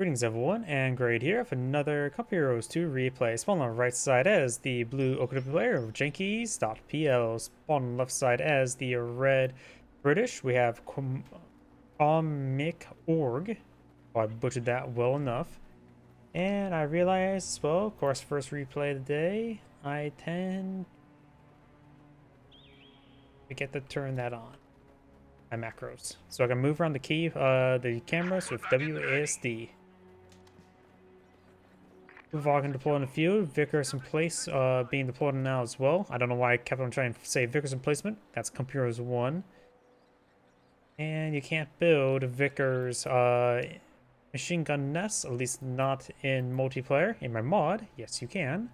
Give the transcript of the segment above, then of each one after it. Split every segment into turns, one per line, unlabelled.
Greetings everyone, and Grade here for another Comp Heroes 2 replay. Spawn on the right side as the blue OKW player of Jankes.pl. Spawn on the left side as the red British. We have Comickorg. Oh, I butchered that well enough. And I realized, well, of course, first replay of the day, I tend to forget to turn that on. My macros. So I can move around the cameras with WASD. Vaughan deployed in the field, Vickers in place, being deployed now as well. I don't know why I kept on trying to say Vickers in placement. That's Computers 1. And you can't build Vickers machine gun nests, at least not in multiplayer. In my mod, yes you can.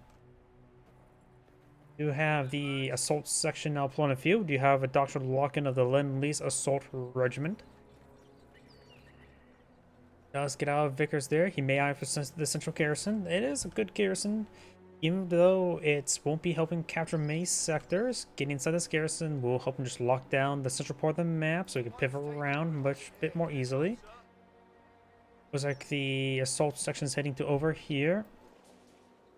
You have the assault section now deployed in the field. You have a doctoral lock-in of the Lend-Lease Assault Regiment. Does get out of Vickers there. He may eye for the central garrison. It is a good garrison, even though it won't be helping capture many sectors. Getting inside this garrison will help him just lock down the central part of the map so he can pivot around much bit more easily. Looks like the assault section is heading to over here.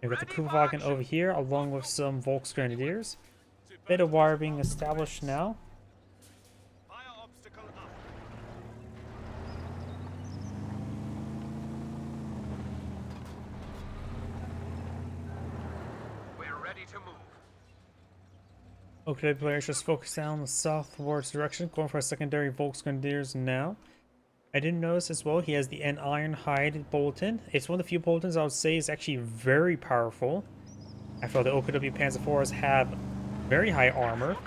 We've got the Kuvagen over here, along with some Volks Grenadiers. Bit of wire being established now. Okay, players just focus down the southwards direction, going for a secondary Volks Grenadiers now. I didn't notice as well, he has the Ironhide Bulletin. It's one of the few bulletins I would say is actually very powerful. After all, the OKW Panzer IVs have very high armor.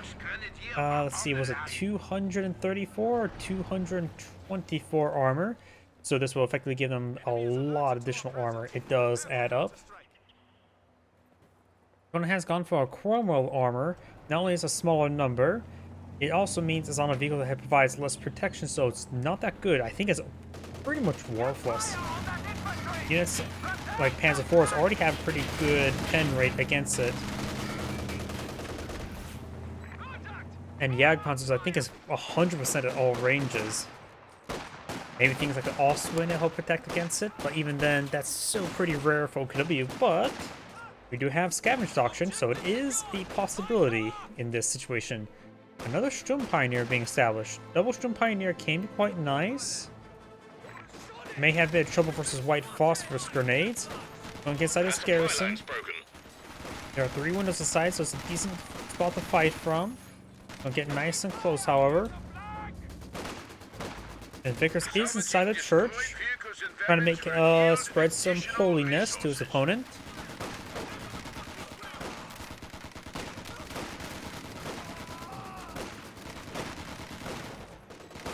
Let's see, was it 234 or 224 armor? So this will effectively give them a lot of additional armor. It does add up. One has gone for a Cromwell armor. Not only is a smaller number, it also means it's on a vehicle that provides less protection, so it's not that good. I think it's pretty much worthless. Units like Panzer IVs already have pretty good pen rate against it. And Jagdpanzers, I think, is 100% at all ranges. Maybe things like the Ostwind to help protect against it, but even then, that's still pretty rare for OKW, but we do have Scavenged Auction, so it is a possibility in this situation. Another Sturm Pioneer being established. Double Sturm Pioneer can be quite nice. May have a bit of trouble versus white phosphorus grenades. Don't get inside this garrison. There are 3 windows aside, so it's a decent spot to fight from. Don't get nice and close, however. And Vickers is inside the church, trying to make spread some holiness to his opponent.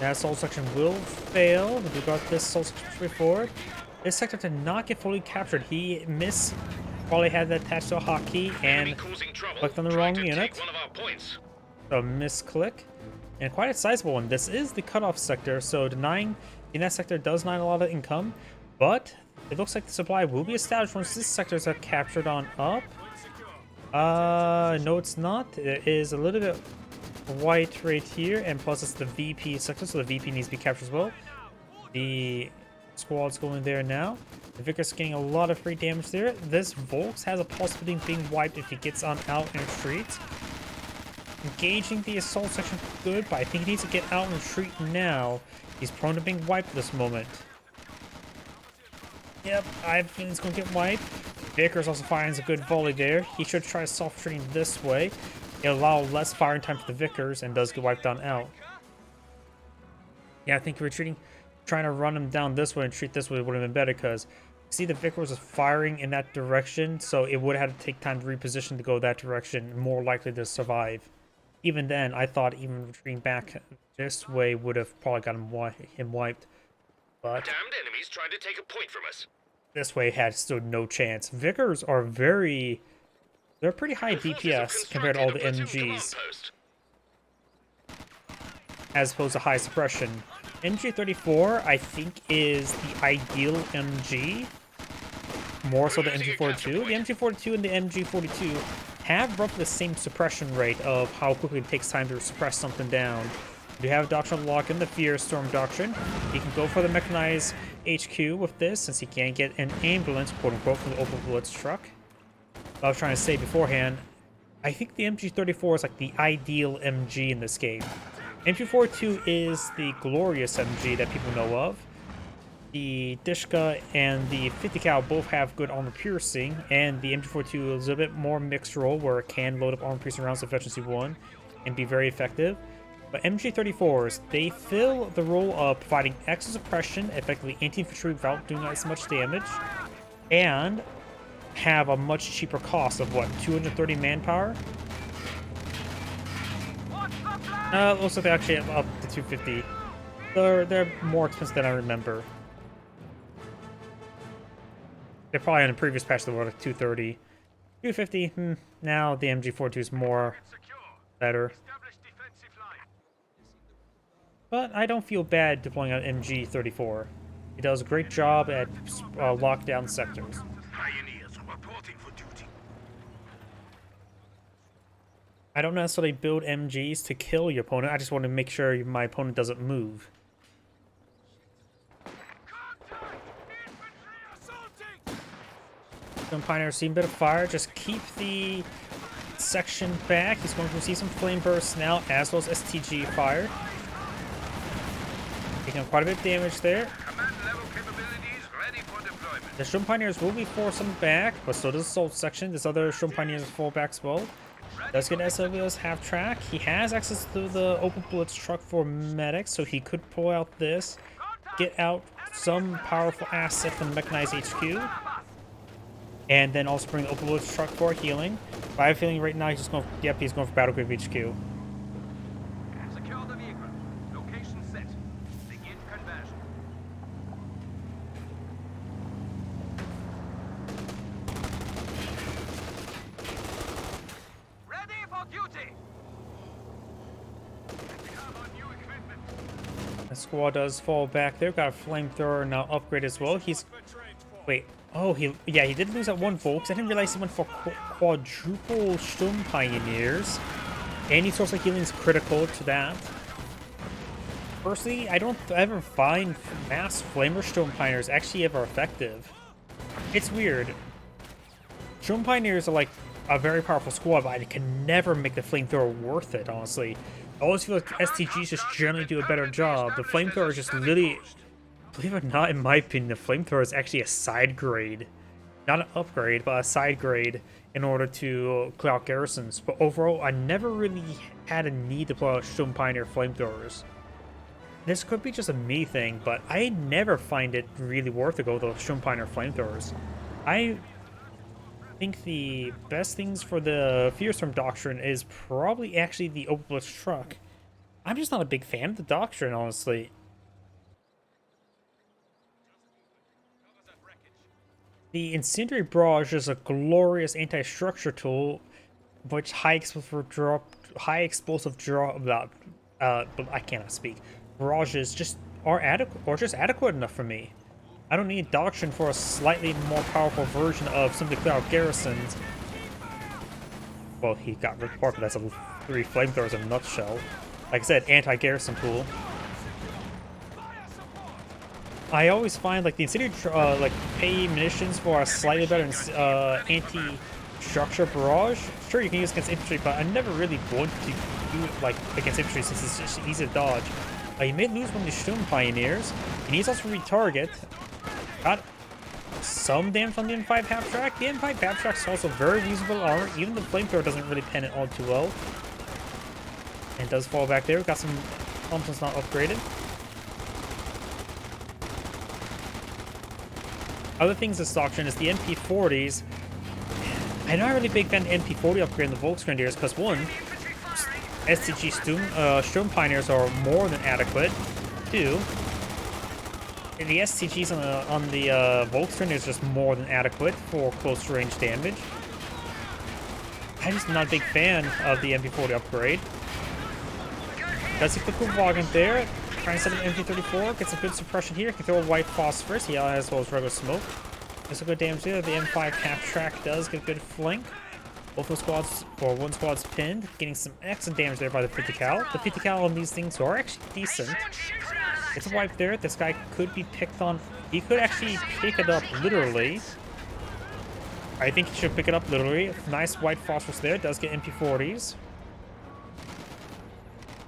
That assault section will fail. We got this assault section before. This sector did not get fully captured. He probably had that attached to a hotkey and clicked on the wrong unit. So misclick. And quite a sizable one. This is the cutoff sector, so denying in that sector does deny a lot of income, but it looks like the supply will be established once this sector is captured on up. No it's not. There is a little bit white right here, and plus it's the VP sector, so the VP needs to be captured as well. The squad's going there now. The Vickers getting a lot of free damage there. This Volks has a possibility of being wiped if he gets on out and retreats. Engaging the assault section good, but I think he needs to get out and retreat now. He's prone to being wiped at this moment. Yep, I think he's going to get wiped. Vickers also finds a good volley there. He should try soft retreating this way. It'll allow less firing time for the Vickers and does get wiped on out. Yeah, I think retreating, trying to run him down this way and treat this way would have been better, because see the Vickers was firing in that direction, so it would have had to take time to reposition to go that direction, more likely to survive. Even then, I thought even retreating back this way would have probably got him wiped. But
damned enemies tried to take a point from us.
This way had stood no chance. Vickers are they're pretty high DPS compared to all the MGs, as opposed to high suppression. MG34, I think, is the ideal MG, more so the MG42. The MG42 and the MG42 have roughly the same suppression rate of how quickly it takes time to suppress something down. You have Doctrine Lock in the Fear Storm Doctrine. You can go for the Mechanized HQ with this, since he can't get an ambulance, quote-unquote, from the open bullets truck. I was trying to say beforehand, I think the MG34 is like the ideal MG in this game. MG42 is the glorious MG that people know of. The Dishka and the 50 cal both have good armor piercing, and the MG42 is a bit more mixed role where it can load up armor piercing rounds with efficiency 1 and be very effective. But MG34s, they fill the role of providing extra suppression, effectively anti-infantry without doing as much damage, and have a much cheaper cost of what, 230 manpower? Looks like they actually have up to 250. They're more expensive than I remember. They're probably on the previous patch they were like 230. 250, now the MG42 is more better. But I don't feel bad deploying an MG34. It does a great job at lockdown sectors. I don't necessarily build MGs to kill your opponent, I just want to make sure my opponent doesn't move. Some Pioneers see a bit of fire, just keep the section back. He's going to receive some flame bursts now, as well as STG fire. Taking quite a bit of damage there. The Strom Pioneers will be forced back, but so does the Assault section. This other Strom Pioneers fall back as well. Does get SWS half track. He has access to the open bullets truck for medics, so he could pull out this, get out some powerful asset from mechanized HQ, and then also bring the open bullets truck for healing. But I have a feeling right now he's just going. He's going for Battle Grave HQ.
Secure the vehicle. Location set. Begin conversion. Ready for duty.
The squad does fall back there. Got a flamethrower now upgrade as well. He's wait. Oh, he did lose that one, folks. I didn't realize he went for quadruple Sturm Pioneers. Any source of healing is critical to that. Personally, I don't ever find mass Flamer Sturm Pioneers actually ever effective. It's weird. Sturm Pioneers are like a very powerful squad, but I can never make the flamethrower worth it, honestly. I always feel like STGs just generally do a better job. The flamethrower is just literally... Believe it or not, in my opinion, the flamethrower is actually a side grade. Not an upgrade, but a side grade in order to clear out garrisons. But overall, I never really had a need to pull out Stone Pioneer flamethrowers. This could be just a me thing, but I never find it really worth to go with the Stone Pioneer flamethrowers. I think the best things for the Fearstorm Doctrine is probably actually the Open Blitz truck. I'm just not a big fan of the Doctrine, honestly. The Incendiary Barrage is a glorious anti-structure tool, which high explosive drop, but I cannot speak. Barrages just are adequate enough for me. I don't need Doctrine for a slightly more powerful version of simply clear out garrisons. Well, he got ripped apart, but that's a 3 flamethrowers in a nutshell. Like I said, anti-garrison tool. I always find like the Incendiary like pay munitions for a slightly better anti-structure barrage. Sure, you can use against infantry, but I never really want to do it like against infantry since it's just easy to dodge. You may lose one of the Sturm Pioneers. He needs also to retarget. Got some damage on the M5 half track. The M5 half track is also very reasonable armor. Even the flamethrower doesn't really pen it all too well. And does fall back there. Got some Thompson's not upgraded. Other things this doctrine is the MP40s. I'm not really a big fan of MP40 upgrading the Volksgrenadiers because one, STG Sturm Pioneers are more than adequate. Two, the STGs on the Volksgrenadiers is just more than adequate for close range damage. I'm just not a big fan of the MP40 upgrade. Does he put Wagen there? Trying to set up MP34, gets a good suppression here. Can throw a white phosphorus, he as well as regular smoke. There's a good damage there. The M5 half track does get a good flank. Both those squads, or one squad's pinned, getting some excellent damage there by the 50 cal. The 50 cal on these things are actually decent. It's a wipe there. This guy could be picked on. He could actually pick it up literally. I think he should pick it up literally. Nice white phosphorus there. Does get MP40s.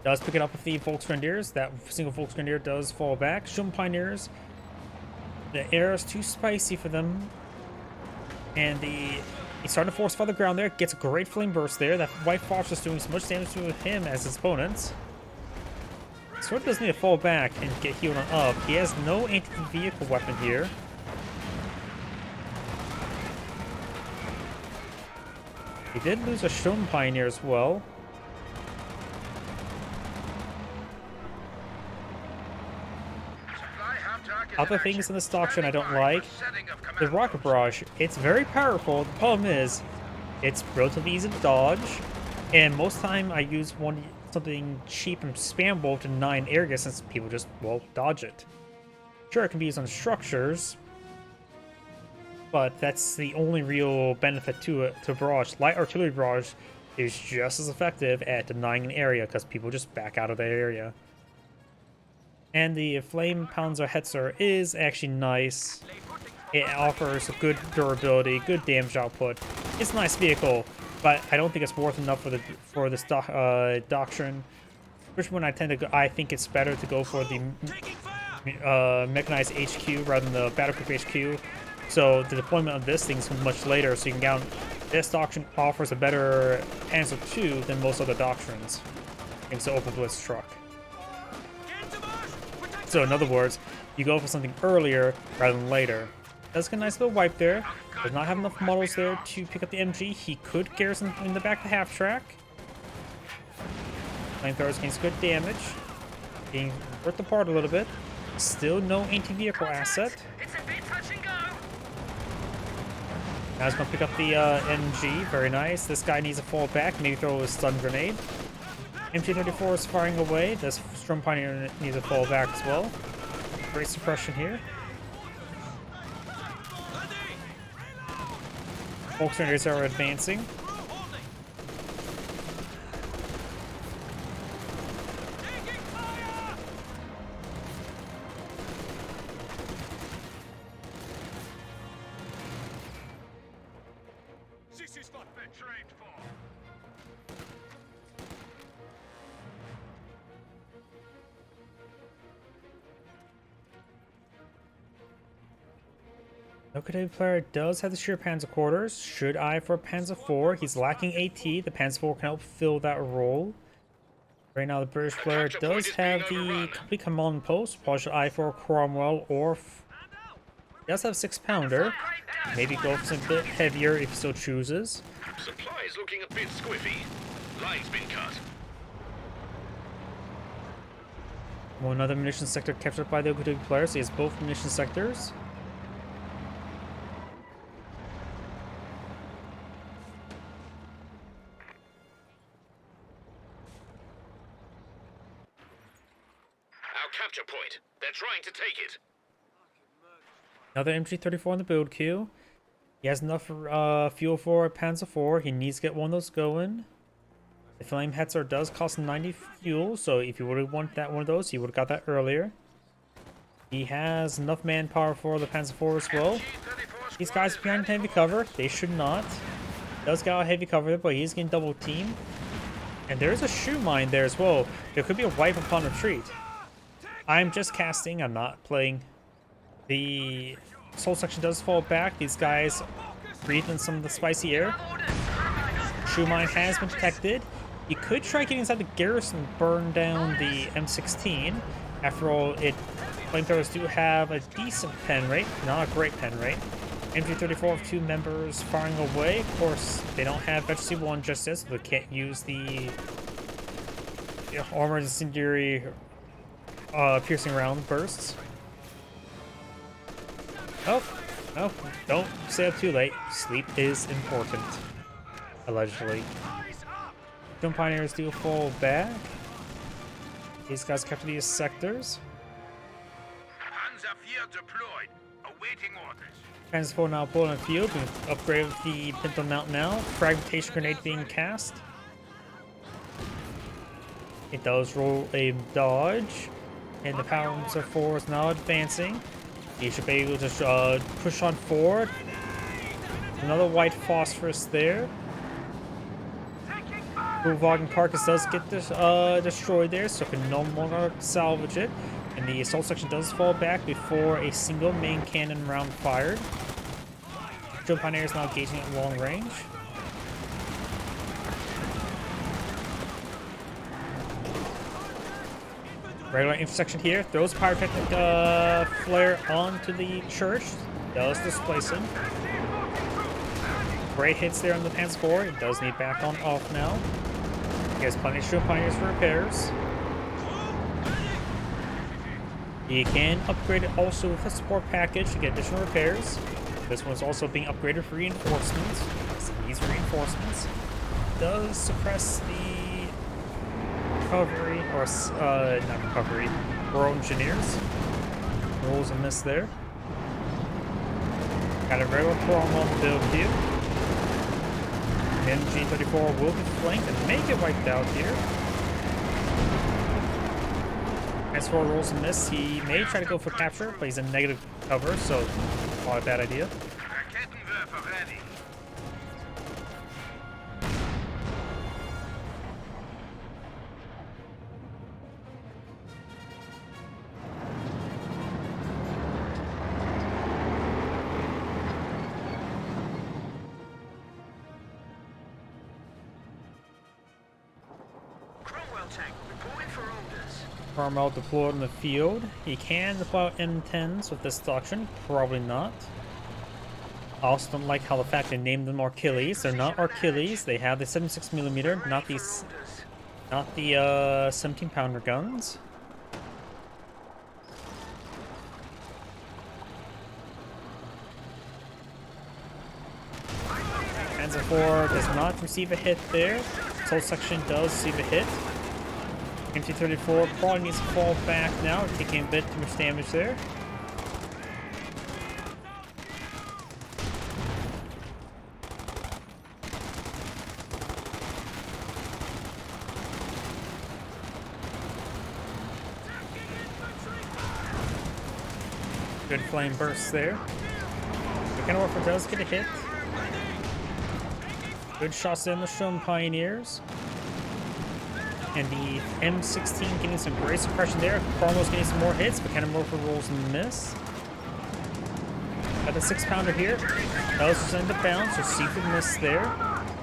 Does pick it up with the Volksgrenadiers. That single Volksgrenadier does fall back. Shum Pioneers. The air is too spicy for them. And he's starting to force further ground there. Gets a great flame burst there. That white phosphorus is doing as much damage to him as his opponents. Sword does need to fall back and get healed on up. He has no anti-vehicle weapon here. He did lose a Shum Pioneer as well. Other things in this doctrine I don't like. The rocket barrage, it's very powerful. The problem is, it's relatively easy to dodge. And most time I use something cheap and spammable to 9 area since people just, well, dodge it. Sure, it can be used on structures. But that's the only real benefit to it, to barrage. Light artillery barrage is just as effective at denying an area because people just back out of that area. And the Flame Panzer Hetzer is actually nice. It offers good durability, good damage output. It's a nice vehicle, but I don't think it's worth enough for this doctrine. Which one I think it's better to go for the mechanized HQ rather than the battlegroup HQ. So the deployment of this thing is much later, so you can count this doctrine offers a better Panzer II than most other doctrines. Thanks to Open Blitz truck. So in other words, you go for something earlier rather than later. Does get a nice little wipe there. Does not have enough models there to pick up the MG. He could garrison in the back of the half track. Flamethrowers gains good damage. Being ripped apart a little bit. Still no anti-vehicle asset. Now he's going to pick up the MG. Very nice. This guy needs to fall back. Maybe throw a stun grenade. MG34 is firing away. This Strum Pioneer needs to fall back as well. Great suppression here. Volksgrenadiers are advancing.
This is what we're trained for.
OKW player does have the sheer Panzer quarters. Should I for Panzer IV? He's lacking AT. The Panzer IV can help fill that role. Right now, the British player does have the complete command post. Partial I for Cromwell, or he does have 6-pounder. Maybe go for something a bit heavier if he still chooses.
Supplies looking a bit squiffy. Line's been cut.
Well, another munition sector captured by the OKW player, so he has both munition sectors.
Capture point. They're trying to take it.
Another MG34 in the build queue. He has enough fuel for a Panzer IV. He needs to get one of those going. The Flame Hetzer does cost 90 fuel, so if you would have wanted one of those, you would have got that earlier. He has enough manpower for the Panzer IV as well. These guys are behind heavy cover. They should not. Does got a heavy cover, but he's getting double teamed. And there's a shoe mine there as well. There could be a wipe upon retreat. I'm just casting, I'm not playing. The soul section does fall back. These guys breathe in some of the spicy air. Shoe mine has been detected. You could try getting inside the garrison and burn down the M16. After all, flamethrowers do have a decent pen rate, not a great pen rate. MG34 of 2 members firing away. Of course, they don't have Vegetable 1 just yet, so they can't use the armored incendiary piercing round bursts. Oh, don't stay up too late. Sleep is important. Allegedly. Jump Pioneers do fall back. These guys capture these sectors.
Panzer IV deployed. Awaiting orders.
Panzer IV now pulling the field. We upgrade the Pinto Mount now. Fragmentation grenade being cast. It does roll a dodge. And the Panzer IV is now advancing. He should be able to push on forward. Another white phosphorus there. Volkswagen carcass does get this destroyed there, so can no longer salvage it. And the assault section does fall back before a single main cannon round fired. Joe Pioneer is now gauging at long range. Regular intersection here, throws pyrotechnic flare onto the church, does displace him. Great hits there on the Panzer IV. It does need back on off now. He has plenty of Steel Pioneers for repairs. He can upgrade it also with a support package to get additional repairs. This one's also being upgraded for reinforcements. So these reinforcements does suppress the recovery, or not recovery, Royal Engineers. Rolls a miss there. Got a regular Chrome on the build here. MG34 will be flanked and may get wiped out here. As for rolls a miss, he may try to go for capture, but he's in negative cover, so probably a bad idea. Carmel deployed in the field. He can deploy M10s with this doctrine, probably not. I also don't like how the fact they named them Achilles. They're not Achilles. They have the 76mm, not the 17-pounder guns. Panzer IV does not receive a hit there. Soul section does receive a hit. MT-34 probably needs to fall back now, taking a bit too much damage there. Good flame bursts there. The Cannon Warfare does get a hit. Good shots in the Stone Pioneers. And the M16 getting some great suppression there. Carmel's getting some more hits, but Cannon Warfare rolls and miss. Got the 6-pounder here. Does send it down, so Seaford miss there.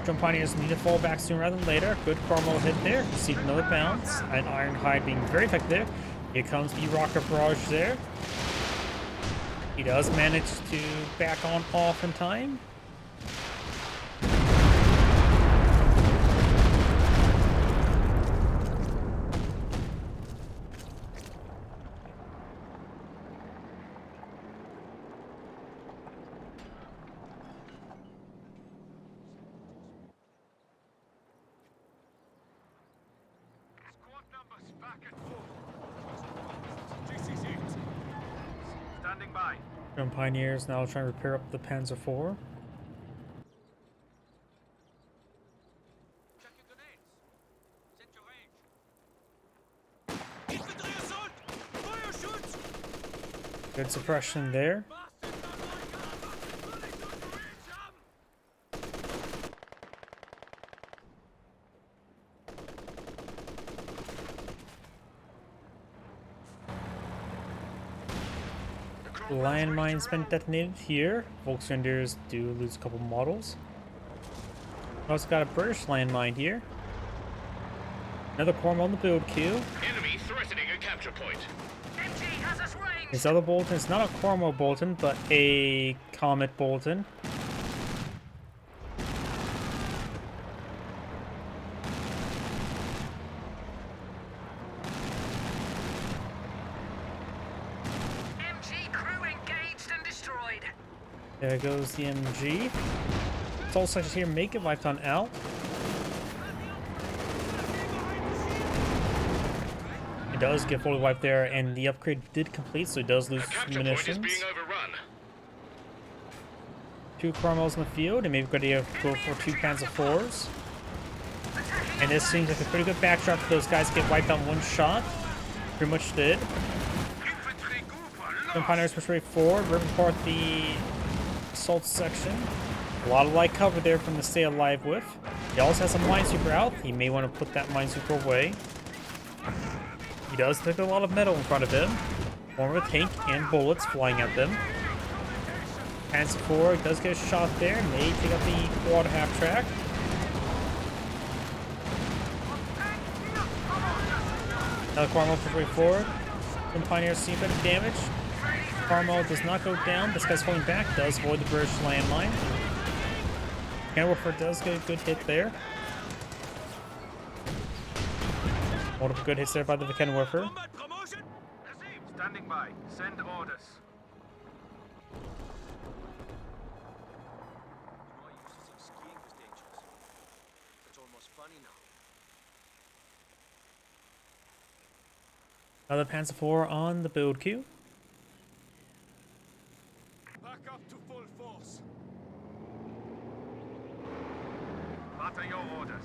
Jump Pioneers need to fall back sooner rather than later. Good Carmel hit there. Received another bounce. And Ironhide being very effective there. Here comes the rocket barrage there. He does manage to back on off in time.
Standing by.
Jump Pioneers now trying to repair up the Panzer IV. Good suppression there. Landmines been detonated here. Volkswagers do lose a couple models. Also got a British landmine here. Another Cormo on the build queue.
Enemy threatening a capture point. MG has us range.
His other Bolton is not a Cormo Bolton, but a Comet Bolton. There goes the MG. Soul sections here make it wiped on out. It does get fully wiped there, and the upgrade did complete, so it does lose munitions.
Being overrun.
2 Cromwells in the field, and maybe going to go for 2 Panzer IVs. And this seems like a pretty good backdrop for those guys to get wiped on one shot. Pretty much did. Some pioneers push straight forward, ripping apart the assault section. A lot of light cover there from the stay alive with. He also has a minesweeper out. He may want to put that minesweeper away. He does take a lot of metal in front of him. Form of a tank and bullets flying at them. Panzer IV does get a shot there. May take out the quad half track. Another Carmel pushes way forward. Some pioneers see a bit of damage. Carmel does not go down. This guy's falling back. Does avoid the British landmine. Kenworth does get a good hit there. Multiple good hits there by the Kenworth.
Standing by. Send orders. It's almost funny now.
Another Panzer IV on the build queue.
Back up to full force. What are your orders?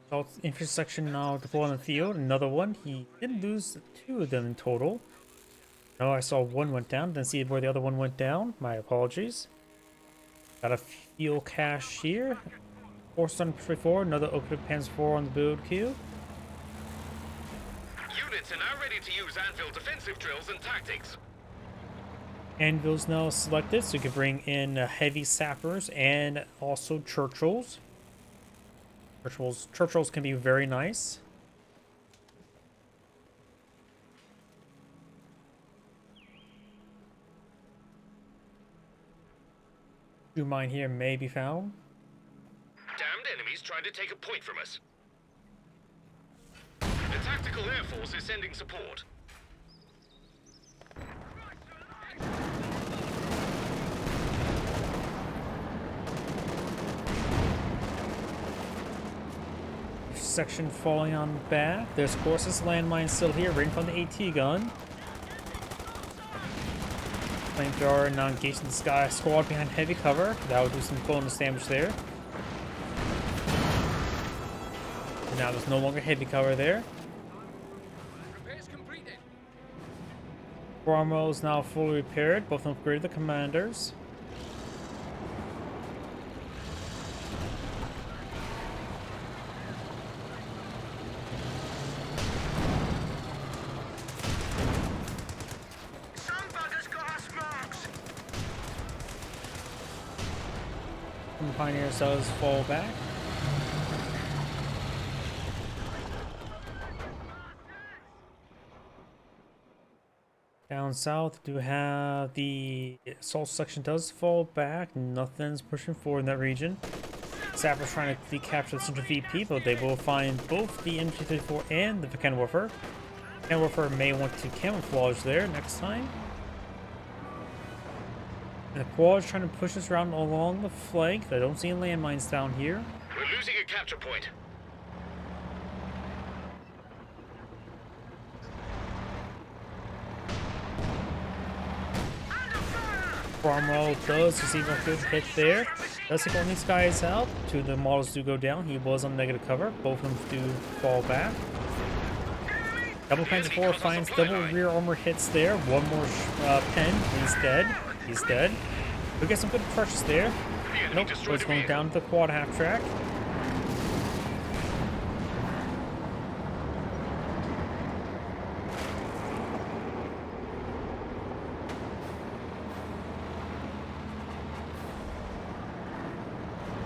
Assault infantry section now deployed on the field. Another one. He did lose 2 of them in total. No, I saw one went down. Didn't see where the other one went down. My apologies. Got a fuel cache here. 474. Another OKW Panzer IV on the build queue.
Units are now ready to use Anvil defensive drills and tactics.
Anvil's now selected, so you can bring in heavy sappers and also Churchills. Churchills can be very nice. Two mine here may be found.
Damned enemies trying to take a point from us. The Tactical Air Force is sending support.
Section falling on the back. There's of course this landmine still here, right from the AT gun. Flamethrower now engaged in the sky. Squad behind heavy cover. That would do some bonus damage there. And now there's no longer heavy cover there.
Repairs completed.
Cromwell is now fully repaired. Both upgraded the commanders. Pioneers does fall back. Down south, do have the assault section does fall back. Nothing's pushing forward in that region. Sappers trying to capture the central VP, but they will find both the MG34 and the Kenworth. Kenworth may want to camouflage there next time. And the quad is trying to push us around along the flank. I don't see any landmines down here.
We're losing a capture point.
Cromwell does receive a good hit there. Does take one of these guys out. 2 of the models do go down. He was on negative cover. Both of them do fall back. Double Panzer IV finds double rear armor hits there. One more pen. He's dead. He's dead. We get some good crushes there. Nope, was going down to the quad half track.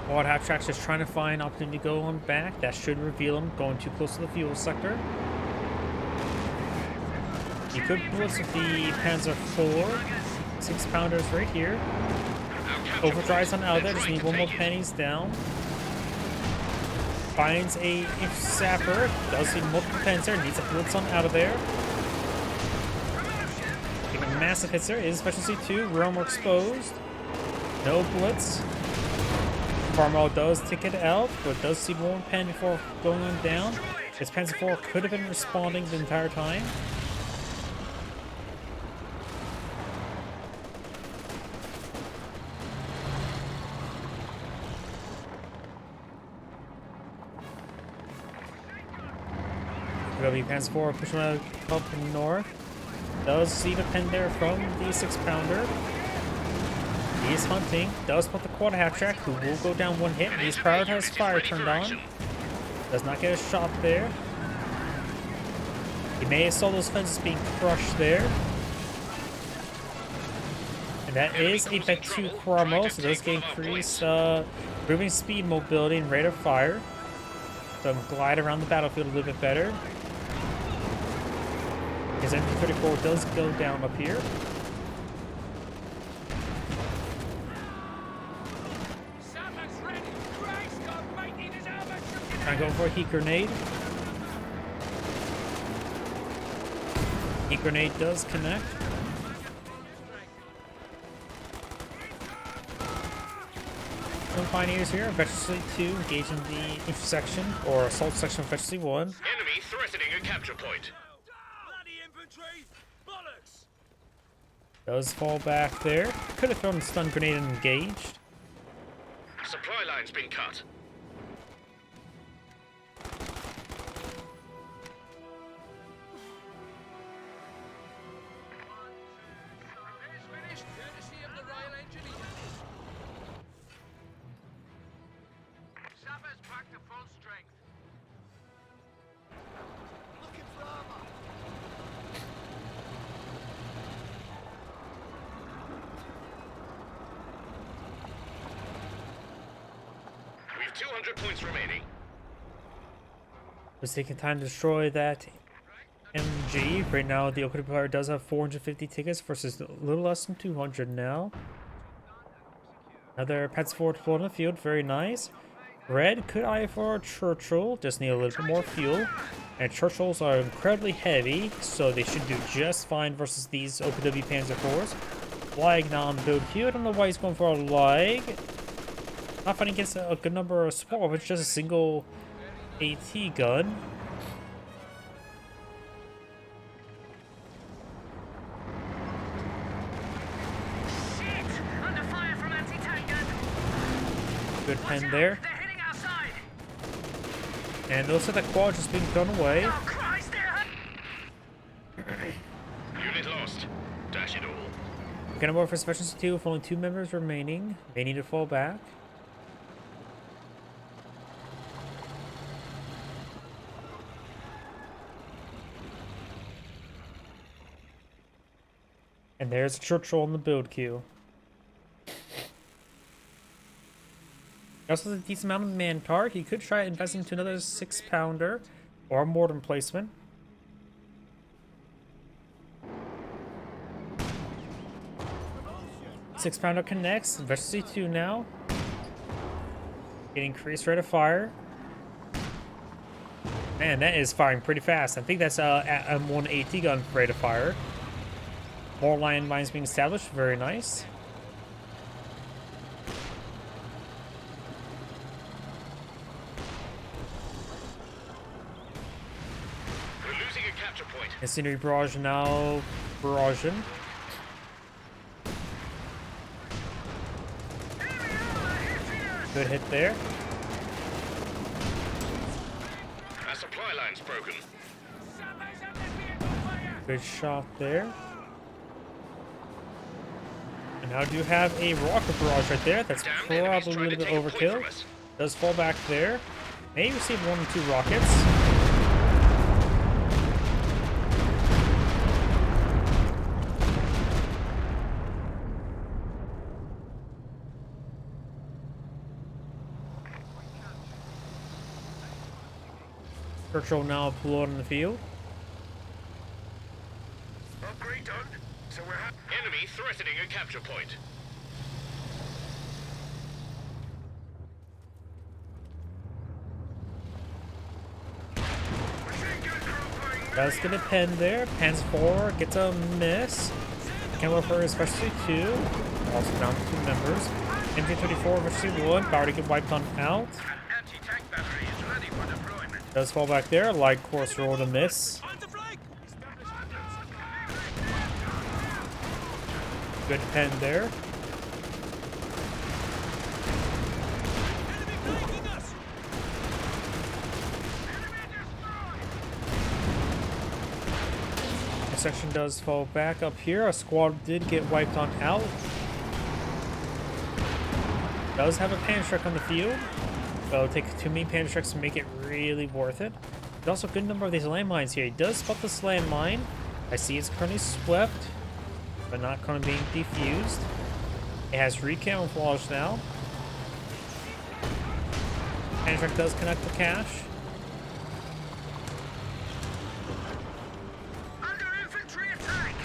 Quad half track's just trying to find opportunity to go on back. That should reveal him going too close to the fuel sector. He could blitz with the Panzer IV. 6-pounders right here. Overdrives on out there. Just need one more pennies down. Finds a sapper. Does see multiple pens there. Needs a blitz on out of there. Taking massive hits there. Is special C2. Rear armor exposed. No blitz. Farmall does take it out, but does see one pen before going on down. His Panzer IV could have been responding the entire time. OKW Panzer 4 pushing up north. Does see the pen there from the 6-pounder. He is hunting. Does put the quarter half track, who will go down one hit. He's prioritized fire turned on. Does not get a shot there. He may have saw those fences being crushed there. And that is a bet 2 Cromwell, so those can increase moving speed, mobility, and rate of fire. So glide around the battlefield a little bit better. His MP-34 does go down up here. Trying to go for a heat grenade. Heat grenade does connect. Some pioneers here, Veteran 2 engage in the intersection or assault section of Veteran 1.
Enemy threatening a capture point.
Bloody infantry! Bollocks!
Does fall back there. Could have thrown a stun grenade and engaged.
Supply line's been cut.
Finished, courtesy of the Royal Engineers. Sappers back to full strength. Looking for armor.
We've 200 points remaining.
Was taking time to destroy that MG. Right now, the OKW player does have 450 tickets versus a little less than 200 now. Another Pets Ford float on the field, very nice. Red could eye for a Churchill, just need a little bit more fuel. And Churchills are incredibly heavy, so they should do just fine versus these OKW Panzer IVs. Lag non-build here, I don't know why he's going for a lag. Not fighting against a good number of support, but it's just a single AT gun. Good pen there. And those are the quad just being thrown away.
Unit lost. Dash it all.
We're gonna work for Specialist 2 with only 2 members remaining. They need to fall back. And there's a Churchill in the build queue. He also has a decent amount of manpower. He could try investing into another 6-pounder or a mortar placement. Six-pounder connects. Veteran 2 now. Getting increased rate of fire. Man, that is firing pretty fast. I think that's a M1 AT gun rate of fire. More line mines being established. Very nice.
We're losing a capture point.
Incendiary barrage now barraging. Good hit there.
Our supply line's broken.
Good shot there. And now do you have a rocket barrage right there. That's
Damn,
probably a
enemy's
little
trying
bit
to take a point
overkill.
from us.
Does fall back there. May receive 1 or 2 rockets. Churchill now pulled on the field.
Upgrade done. So we're enemy threatening a capture point.
Does get a pen there. Pens 4 gets a miss. Can work for especially 2. Also down to 2 members. MG-34 versus 1. Power to get wiped on out.
Anti-tank battery is ready for deployment.
Does fall back there. Light course roll to miss. Good pen there. section does fall back up here. A squad did get wiped on out. Does have a panic strike on the field. So it'll take 2 main panic strikes to make it really worth it. But also a good number of these landmines here. He does spot this landmine. I see it's currently swept, but not currently being defused. It has recamouflage now. Panic strike does connect the cache.
Under infantry attack!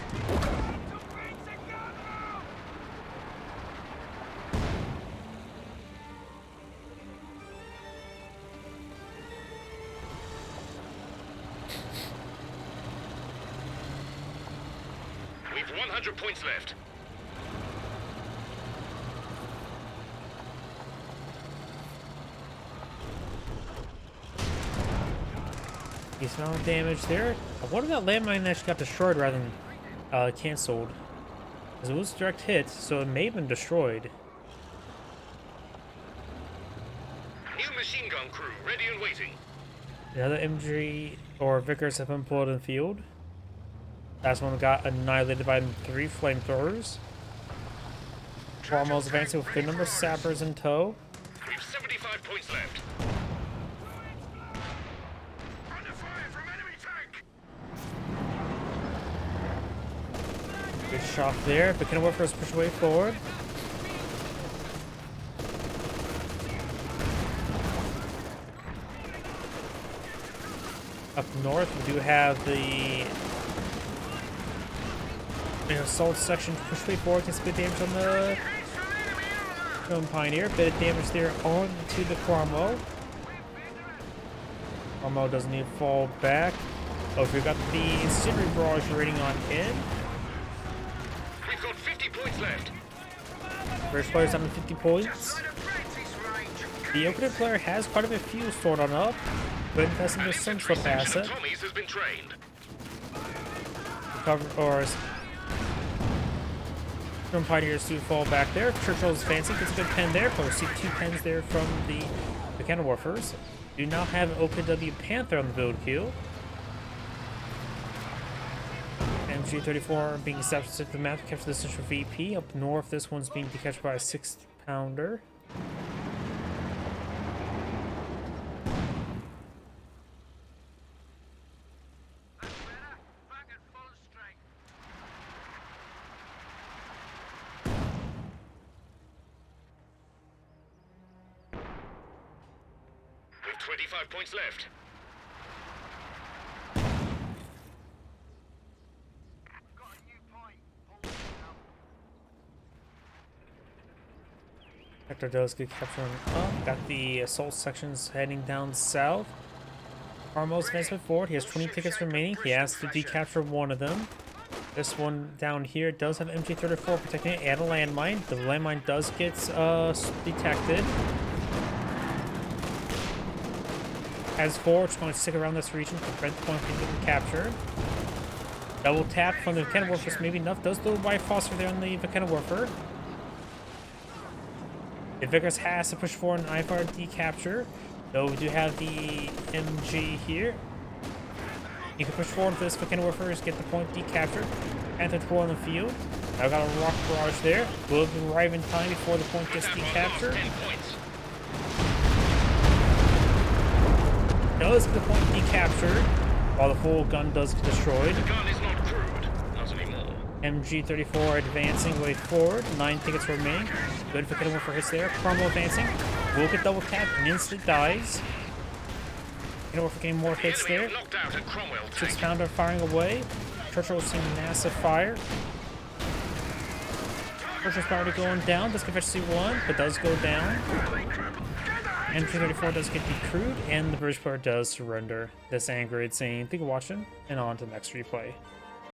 We've 100 points left.
Decent amount of damage there. I wonder if that landmine actually got destroyed rather than cancelled. Because it was a direct hit, so it may have been destroyed.
New machine gun crew ready and waiting.
Another MG or Vickers have been pulled in the field. Last one got annihilated by 3 flamethrowers. Cromwell's advancing with a good number of sappers in tow.
We've 75 points left.
Under fire from enemy tank!
Good shot there. But Kenilworth is pushed way forward. Up north, we do have the assault section pushed way forward. Gets a bit of damage on the Stone Pioneer. Bit of damage there onto the Cromwell. Cromwell doesn't need to fall back. Oh, we've got the Summery barrage rating on in.
We've got 50 points left.
British players having 50 points.
Side of Francis range!
The OKW player has quite a bit of fuel stored on up, but invests into some sort of asset.
Tommies has been trained.
Cover or Stone Pioneers do fall back there. Churchill's fancy gets a good pen there, but we see 2 pens there from the Cannon-Warfers. Do now have an OKW Panther on the build queue. MG34 being established at the map to capture the central VP. Up north, this one's being captured by a 6-pounder.
That's better. Back at full strength.
With 25 points left.
We've got a new point. Hold it now.
Hector does get captured up. Got the assault sections heading down south. Carmel's advancement forward. He has 20 tickets remaining. He has to decapture one of them. This one down here does have MG34 protecting it and a landmine. The landmine does get detected. As forward, just going to stick around this region to prevent the point from getting captured. Double tap from the Cannon-Warfers, maybe enough. Does the white phosphor there on the Cannon-Warfer. The Vickers has to push forward an IFR decapture. Though we do have the MG here. You can push forward with this for Cannon-Warfers, get the point decaptured. Panther 4 on the field. Now got a rock barrage there. Will arrive in time before the point gets decaptured.
10 points.
Does get the point decaptured, while the full gun does get destroyed.
The gun is not crude. Not anymore.
MG34 advancing way forward. 9 tickets remaining. Good for Cannon for hits there. Cromwell advancing. Will get double tapped and instantly dies. Cannon for getting more
The
hits
enemy
there.
have knocked out a Cromwell tank.
6-pounder firing away. Churchill seeing massive fire. Churchill's power going down. Does get C1, but does go down. MG34 does get decrewed, and the British player does surrender. This Angrade saying, thank you for watching, and on to the next replay.